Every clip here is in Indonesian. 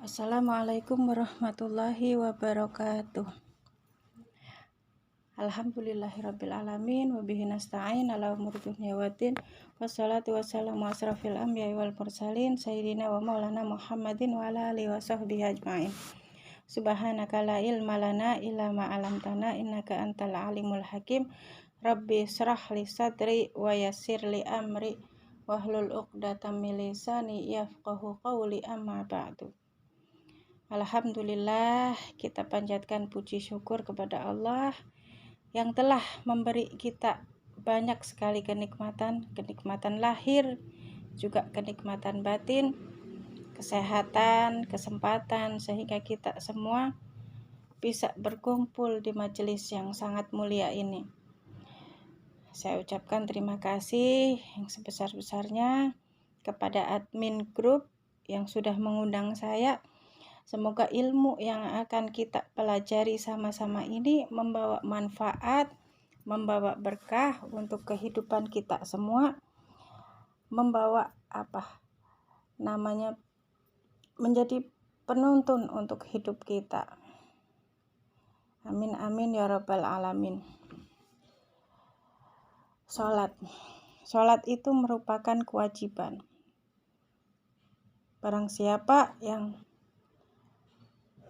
Assalamualaikum warahmatullahi wabarakatuh. Alhamdulillahirrabbilalamin. Wabihi nasta'in ala umuri dunya waddin. Wassalatu wassalamu asrafil anbiya'i wal mursalin Sayyidina wa maulana Muhammadin wa ala alihi wa sahbihi ajma'in. Subhanaka la ilma lana illa ma 'allamtana innaka antal alimul hakim. Rabbi shrah li sadri wa yassir li amri wahlul 'uqdatam min lisani yafqahu qawli amma ba'du. Alhamdulillah, kita panjatkan puji syukur kepada Allah yang telah memberi kita banyak sekali kenikmatan lahir, juga kenikmatan batin, kesehatan, kesempatan, sehingga kita semua bisa berkumpul di majelis yang sangat mulia ini. Saya ucapkan terima kasih yang sebesar-besarnya kepada admin grup yang sudah mengundang saya. Semoga ilmu yang akan kita pelajari sama-sama ini membawa manfaat, membawa berkah untuk kehidupan kita semua, membawa menjadi penuntun untuk hidup kita. Amin amin ya rabbal alamin. Salat itu merupakan kewajiban. Barang siapa yang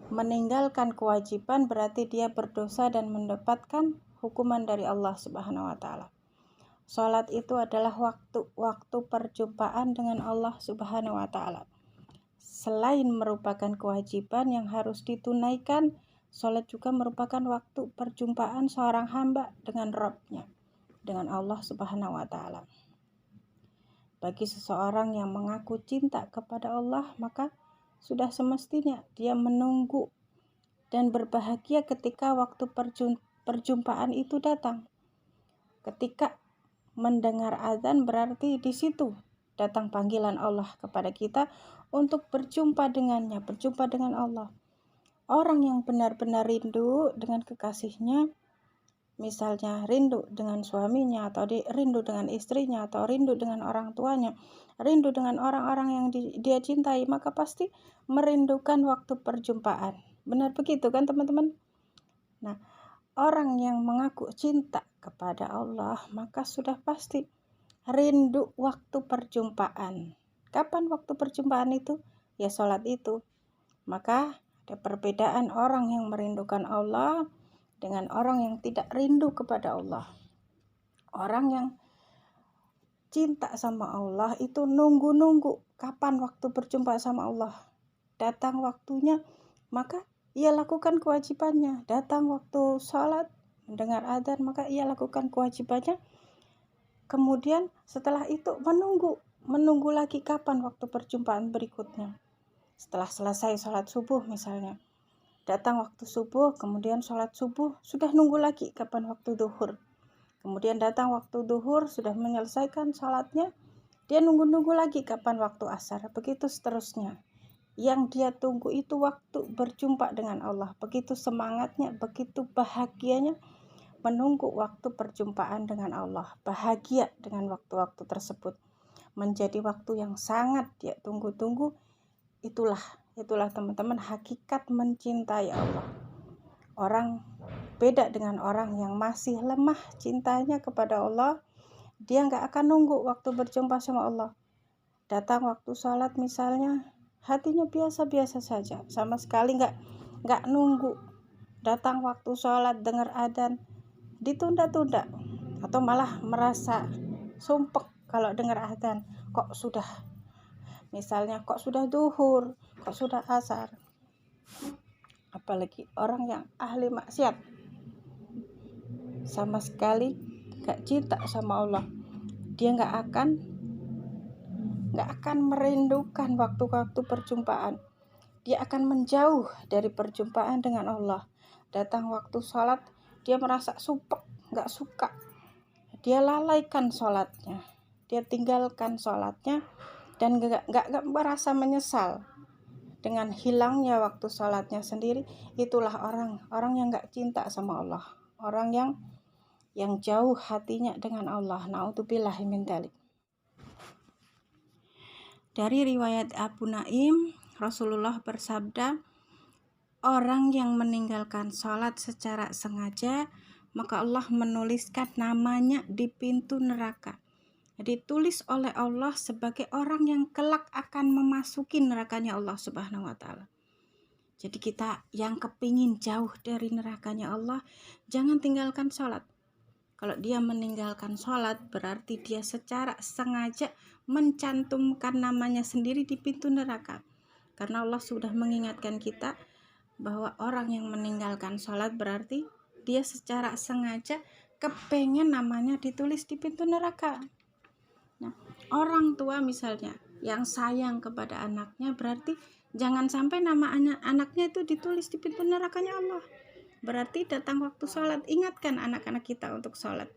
meninggalkan kewajiban berarti dia berdosa dan mendapatkan hukuman dari Allah Subhanahu wa taala. Salat itu adalah waktu perjumpaan dengan Allah Subhanahu wa taala. Selain merupakan kewajiban yang harus ditunaikan, salat juga merupakan waktu perjumpaan seorang hamba dengan Rabb-nya, dengan Allah Subhanahu wa taala. Bagi seseorang yang mengaku cinta kepada Allah, maka sudah semestinya dia menunggu dan berbahagia ketika waktu perjumpaan itu datang. Ketika mendengar azan berarti di situ datang panggilan Allah kepada kita untuk berjumpa dengannya, berjumpa dengan Allah. Orang yang benar-benar rindu dengan kekasihnya, misalnya rindu dengan suaminya, atau rindu dengan istrinya, atau rindu dengan orang tuanya, rindu dengan orang-orang yang dia cintai, maka pasti merindukan waktu perjumpaan. Benar begitu kan teman-teman? Nah, orang yang mengaku cinta kepada Allah, maka sudah pasti rindu waktu perjumpaan. Kapan waktu perjumpaan itu? Ya salat itu. Maka ada perbedaan orang yang merindukan Allah dengan orang yang tidak rindu kepada Allah. Orang yang cinta sama Allah itu nunggu-nunggu kapan waktu berjumpa sama Allah. Datang waktunya, maka ia lakukan kewajibannya. Datang waktu salat, mendengar adzan, maka ia lakukan kewajibannya. Kemudian setelah itu menunggu lagi kapan waktu perjumpaan berikutnya. Setelah selesai salat subuh misalnya, datang waktu subuh, kemudian salat subuh, sudah nunggu lagi kapan waktu duhur. Kemudian datang waktu duhur, sudah menyelesaikan salatnya, dia nunggu-nunggu lagi kapan waktu asar. Begitu seterusnya. Yang dia tunggu itu waktu berjumpa dengan Allah. Begitu semangatnya, begitu bahagianya menunggu waktu perjumpaan dengan Allah. Bahagia dengan waktu-waktu tersebut. Menjadi waktu yang sangat dia tunggu-tunggu. Itulah teman-teman hakikat mencintai Allah. Orang beda dengan orang yang masih lemah cintanya kepada Allah. Dia gak akan nunggu waktu berjumpa sama Allah. Datang waktu sholat misalnya, hatinya biasa-biasa saja, sama sekali gak nunggu. Datang waktu sholat, dengar adzan, ditunda-tunda, atau malah merasa sumpek kalau dengar adzan. Kok sudah duhur, kok sudah asar. Apalagi orang yang ahli maksiat, sama sekali gak cinta sama Allah, dia gak akan merindukan waktu-waktu perjumpaan. Dia akan menjauh dari perjumpaan dengan Allah. Datang waktu sholat, dia merasa sumpek, gak suka. Dia lalaikan sholatnya, dia tinggalkan sholatnya, dan gak merasa menyesal dengan hilangnya waktu sholatnya sendiri. Itulah orang yang gak cinta sama Allah, orang yang jauh hatinya dengan Allah. Na'udzubillah min dzalik. Dari riwayat Abu Naim Rasulullah bersabda, orang yang meninggalkan sholat secara sengaja, maka Allah menuliskan namanya di pintu neraka. Ditulis oleh Allah sebagai orang yang kelak akan memasuki nerakanya Allah Subhanahu wa Ta'ala. Jadi kita yang kepingin jauh dari nerakanya Allah, jangan tinggalkan sholat. Kalau dia meninggalkan sholat, berarti dia secara sengaja mencantumkan namanya sendiri di pintu neraka. Karena Allah sudah mengingatkan kita bahwa orang yang meninggalkan sholat berarti dia secara sengaja kepengen namanya ditulis di pintu neraka. Nah, orang tua misalnya yang sayang kepada anaknya, berarti jangan sampai nama anaknya itu ditulis di pintu nerakanya Allah. Berarti datang waktu sholat, ingatkan anak-anak kita untuk sholat.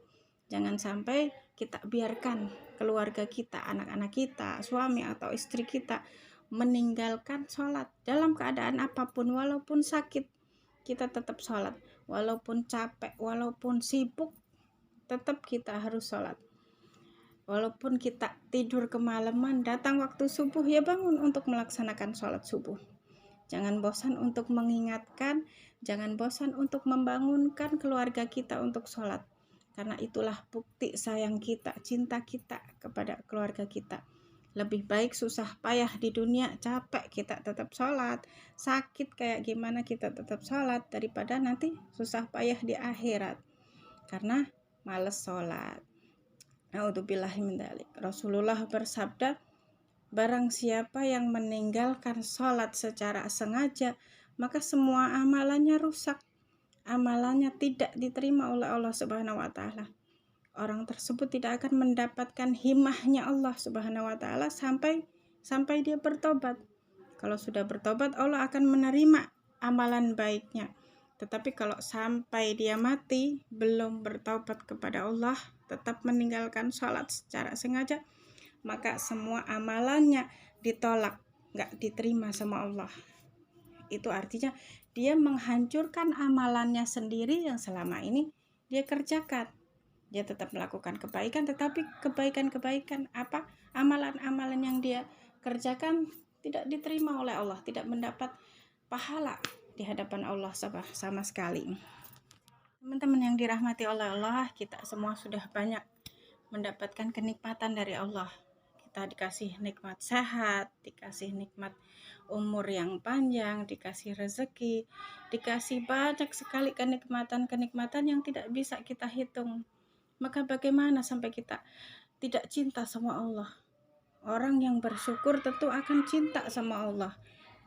Jangan sampai kita biarkan keluarga kita, anak-anak kita, suami atau istri kita meninggalkan sholat dalam keadaan apapun. Walaupun sakit, kita tetap sholat. Walaupun capek, walaupun sibuk, tetap kita harus sholat. Walaupun kita tidur kemalaman, datang waktu subuh, ya bangun untuk melaksanakan sholat subuh. Jangan bosan untuk mengingatkan, jangan bosan untuk membangunkan keluarga kita untuk sholat. Karena itulah bukti sayang kita, cinta kita kepada keluarga kita. Lebih baik susah payah di dunia, capek kita tetap sholat, sakit kayak gimana kita tetap sholat, daripada nanti susah payah di akhirat karena males sholat. A'udzubillahi min dzalik. Rasulullah bersabda, barang siapa yang meninggalkan sholat secara sengaja, maka semua amalannya rusak. Amalannya tidak diterima oleh Allah Subhanahu wa Ta'ala. Orang tersebut tidak akan mendapatkan himahnya Allah Subhanahu wa Ta'ala sampai dia bertobat. Kalau sudah bertobat, Allah akan menerima amalan baiknya. Tetapi kalau sampai dia mati belum bertaubat kepada Allah, tetap meninggalkan sholat secara sengaja, maka semua amalannya ditolak, gak diterima sama Allah. Itu artinya dia menghancurkan amalannya sendiri yang selama ini dia kerjakan. Dia tetap melakukan kebaikan, tetapi kebaikan-kebaikan amalan-amalan yang dia kerjakan tidak diterima oleh Allah, tidak mendapat pahala di hadapan Allah sama sekali. Teman-teman yang dirahmati oleh Allah, kita semua sudah banyak mendapatkan kenikmatan dari Allah. Kita dikasih nikmat sehat, dikasih nikmat umur yang panjang, dikasih rezeki, dikasih banyak sekali kenikmatan-kenikmatan yang tidak bisa kita hitung. Maka bagaimana sampai kita tidak cinta sama Allah? Orang yang bersyukur tentu akan cinta sama Allah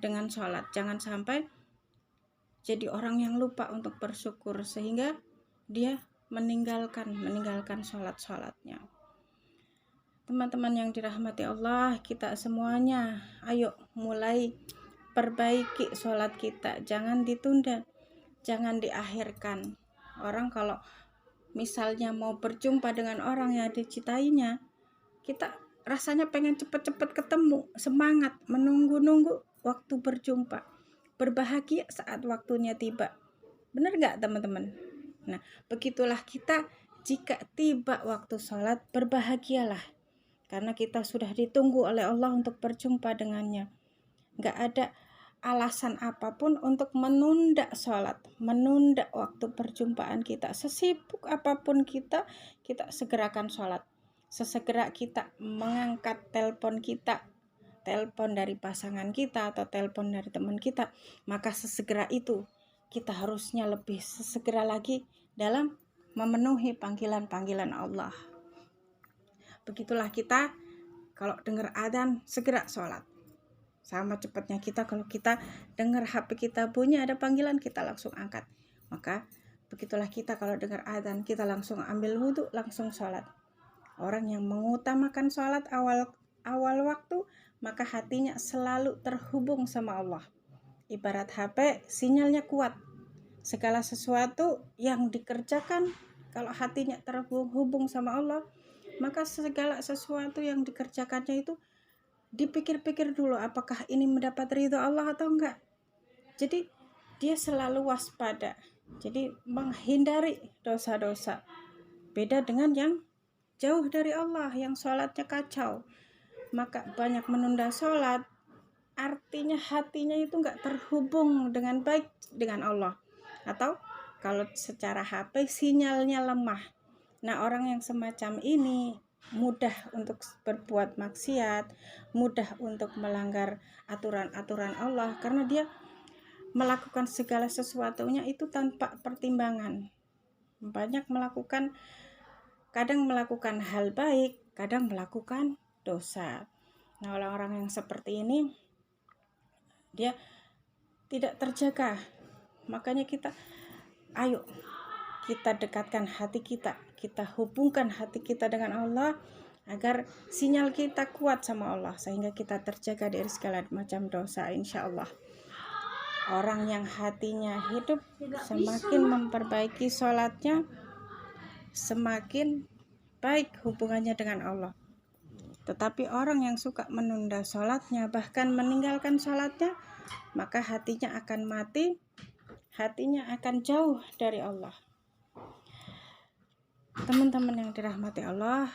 dengan sholat. Jangan sampai jadi orang yang lupa untuk bersyukur sehingga dia meninggalkan sholat-sholatnya. Teman-teman yang dirahmati Allah, kita semuanya ayo mulai perbaiki sholat kita. Jangan ditunda, jangan diakhirkan. Orang kalau misalnya mau berjumpa dengan orang yang dicintainya, kita rasanya pengen cepet-cepet ketemu, semangat, menunggu-nunggu waktu berjumpa, berbahagia saat waktunya tiba. Benar gak teman-teman? Nah, begitulah kita jika tiba waktu sholat, berbahagialah. Karena kita sudah ditunggu oleh Allah untuk berjumpa dengannya. Gak ada alasan apapun untuk menunda sholat, menunda waktu perjumpaan kita. Sesibuk apapun kita segerakan sholat. Sesegera kita mengangkat telepon kita, telepon dari pasangan kita atau telepon dari teman kita, maka sesegera itu kita harusnya lebih sesegera lagi dalam memenuhi panggilan-panggilan Allah. Begitulah kita kalau dengar adzan segera sholat. Sama cepatnya kita kalau kita dengar HP kita bunyi ada panggilan, kita langsung angkat. Maka begitulah kita kalau dengar adzan, kita langsung ambil wudhu, langsung sholat. Orang yang mengutamakan sholat awal waktu, maka hatinya selalu terhubung sama Allah. Ibarat HP, sinyalnya kuat. Segala sesuatu yang dikerjakan, kalau hatinya terhubung sama Allah, maka segala sesuatu yang dikerjakannya itu dipikir-pikir dulu apakah ini mendapat ridho Allah atau enggak. Jadi dia selalu waspada, jadi menghindari dosa-dosa. Beda dengan yang jauh dari Allah, yang sholatnya kacau, maka banyak menunda sholat, artinya hatinya itu nggak terhubung dengan baik dengan Allah, atau kalau secara HP sinyalnya lemah. Nah, orang yang semacam ini mudah untuk berbuat maksiat, mudah untuk melanggar aturan-aturan Allah, karena dia melakukan segala sesuatunya itu tanpa pertimbangan. Banyak kadang melakukan hal baik, kadang melakukan dosa. Nah, orang-orang yang seperti ini dia tidak terjaga. Makanya ayo kita dekatkan hati kita hubungkan hati kita dengan Allah agar sinyal kita kuat sama Allah, sehingga kita terjaga dari segala macam dosa, insya Allah. Orang yang hatinya hidup semakin memperbaiki sholatnya, semakin baik hubungannya dengan Allah. Tetapi orang yang suka menunda sholatnya, bahkan meninggalkan sholatnya, maka hatinya akan mati, hatinya akan jauh dari Allah. Teman-teman yang dirahmati Allah,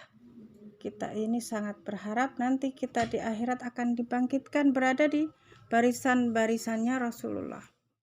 kita ini sangat berharap nanti kita di akhirat akan dibangkitkan berada di barisan-barisannya Rasulullah.